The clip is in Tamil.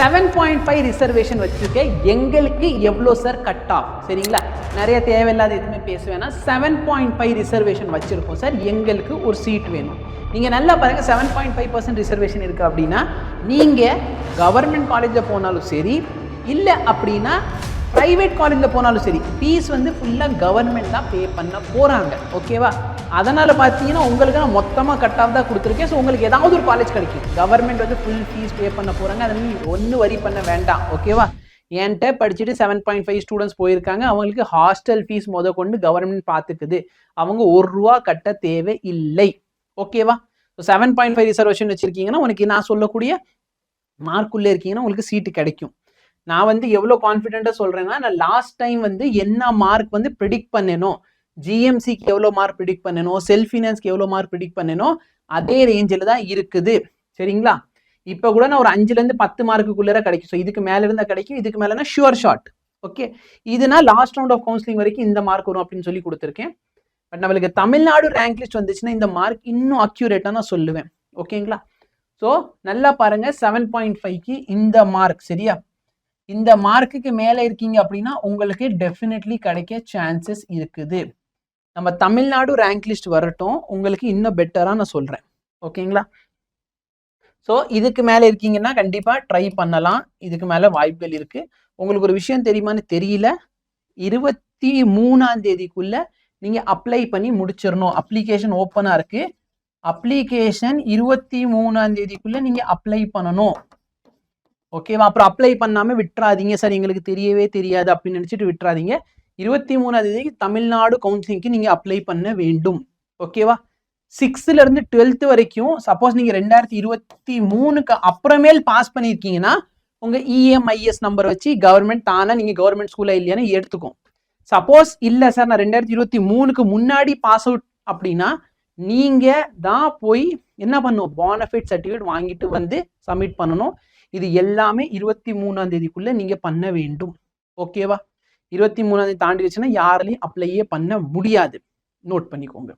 7.5 ரிசர்வேஷன் வச்சிருக்கேன். எங்களுக்கு எவ்வளோ சார் கட் ஆஃப்? சரிங்களா, நிறைய தேவையில்லாத எதுவுமே பேசுவேன்னா 7.5 ரிசர்வேஷன் வச்சிருக்கோம் சார், எங்களுக்கு ஒரு சீட் வேணும். நீங்கள் நல்லா பாருங்கள், 7.5% ரிசர்வேஷன் இருக்குது அப்படின்னா நீங்கள் கவர்மெண்ட் காலேஜில் போனாலும் சரி, இல்லை அப்படின்னா ப்ரைவேட் காலேஜில் போனாலும் சரி, ஃபீஸ் வந்து ஃபுல்லாக கவர்மெண்ட் தான் பே பண்ண போகிறாங்க. ஓகேவா? அதனால் பார்த்தீங்கன்னா உங்களுக்கு நான் மொத்தமாக கட் ஆஃப் தான் கொடுத்துருக்கேன். ஸோ உங்களுக்கு ஏதாவது ஒரு காலேஜ் கிடைக்கும். கவர்மெண்ட் வந்து ஃபுல் ஃபீஸ் பே பண்ண போகிறாங்க, அதை நீங்கள் ஒன்றும் வரி பண்ண வேண்டாம். ஓகேவா? என்கிட்ட படிச்சுட்டு 7.5 ஸ்டூடெண்ட்ஸ் போயிருக்காங்க. அவங்களுக்கு ஹாஸ்டல் ஃபீஸ் கொண்டு கவர்மெண்ட் பார்த்துக்குது. அவங்க ₹1 கட்ட தேவை இல்லை. ஓகேவா? ஸோ 7.5 ரிசர்வேஷன் வச்சுருக்கீங்கன்னா உனக்கு நான் சொல்லக்கூடிய மார்க்குள்ளே இருக்கீங்கன்னா உங்களுக்கு சீட்டு கிடைக்கும். நான் வந்து எவ்வளோ கான்ஃபிடென்ட்டாக சொல்கிறேன்னா, நான் லாஸ்ட் டைம் வந்து என்ன மார்க் வந்து ப்ரிடிக்ட் பண்ணணும், ஜிஎம்சிக்கு எவ்வளோ மார்க் ப்ரிடிக்ட் பண்ணணும், செல்ஃப் ஃபினான்ஸ்க்கு எவ்வளோ மார்க் ப்ரிடிக்ட் பண்ணணும், அதே ரேஞ்சில் தான் இருக்குது. சரிங்களா? இப்போ கூட நான் ஒரு 5லேருந்து 10 மார்க்குள்ளே கிடைக்கும். ஸோ இதுக்கு மேலே இருந்தால் கிடைக்கும், இதுக்கு மேலேனா ஷுவர் ஷாட். ஓகே, இதுனா லாஸ்ட் ரவுண்ட் ஆஃப் கவுன்சிலிங் வரைக்கும் இந்த மார்க் வரும் அப்படின்னு சொல்லி கொடுத்துருக்கேன். பட் நம்மளுக்கு தமிழ்நாடு ரேங்க் லிஸ்ட் வந்துச்சுன்னா இந்த மார்க் இன்னும் அக்யூரேட்டாக நான் சொல்லுவேன். ஓகேங்களா? ஸோ நல்லா பாருங்கள், 7.5க்கு இந்த மார்க் சரியா? இந்த மார்க்குக்கு மேலே இருக்கீங்க அப்படின்னா உங்களுக்கு டெஃபினெட்லி கிடைக்க சான்சஸ் இருக்குது. நம்ம தமிழ்நாடு ரேங்க் லிஸ்ட் வரட்டும், உங்களுக்கு இன்னும் பெட்டராக நான் சொல்கிறேன். ஓகேங்களா? ஸோ இதுக்கு மேலே இருக்கீங்கன்னா கண்டிப்பாக ட்ரை பண்ணலாம். இதுக்கு மேலே வாய்ப்புகள் இருக்குது. உங்களுக்கு ஒரு விஷயம் தெரியுமான்னு தெரியல, 23ஆம் தேதிக்குள்ளே நீங்கள் அப்ளை பண்ணி முடிச்சிடணும். அப்ளிகேஷன் ஓப்பனாக இருக்குது. அப்ளிகேஷன் 23ஆம் தேதிக்குள்ளே நீங்கள் அப்ளை பண்ணணும். ஓகேவா? அப்புறம் அப்ளை பண்ணாமல் விட்டுறாதீங்க சார், எங்களுக்கு தெரியவே தெரியாது அப்படின்னு நினச்சிட்டு விட்டுறாதீங்க. 23ஆம் தேதிக்கு தமிழ்நாடு கவுன்சிலிங்க்கு நீங்கள் அப்ளை பண்ண வேண்டும். ஓகேவா? 6லேருந்து 12th வரைக்கும் சப்போஸ் நீங்கள் 2023க்கு அப்புறமேல் பாஸ் பண்ணியிருக்கீங்கன்னா உங்கள் இஎம்ஐஎஸ் நம்பர் வச்சு கவர்மெண்ட் தானே நீங்கள் கவர்மெண்ட் ஸ்கூலில் இல்லையான்னு எடுத்துக்கும். சப்போஸ் இல்லை சார் நான் 2023க்கு முன்னாடி பாஸ் அவுட் அப்படின்னா நீங்கள் தான் போய் என்ன பண்ணணும், போனஃபைட் சர்டிஃபிகேட் வாங்கிட்டு வந்து சப்மிட் பண்ணணும். இது எல்லாமே 23ஆம் தேதிக்குள்ள நீங்க பண்ண வேண்டும். ஓகேவா? 23ஆம் தேதி தாண்டிடுச்சுன்னா யாராலையும் அப்ளையே பண்ண முடியாது. நோட் பண்ணிக்கோங்க.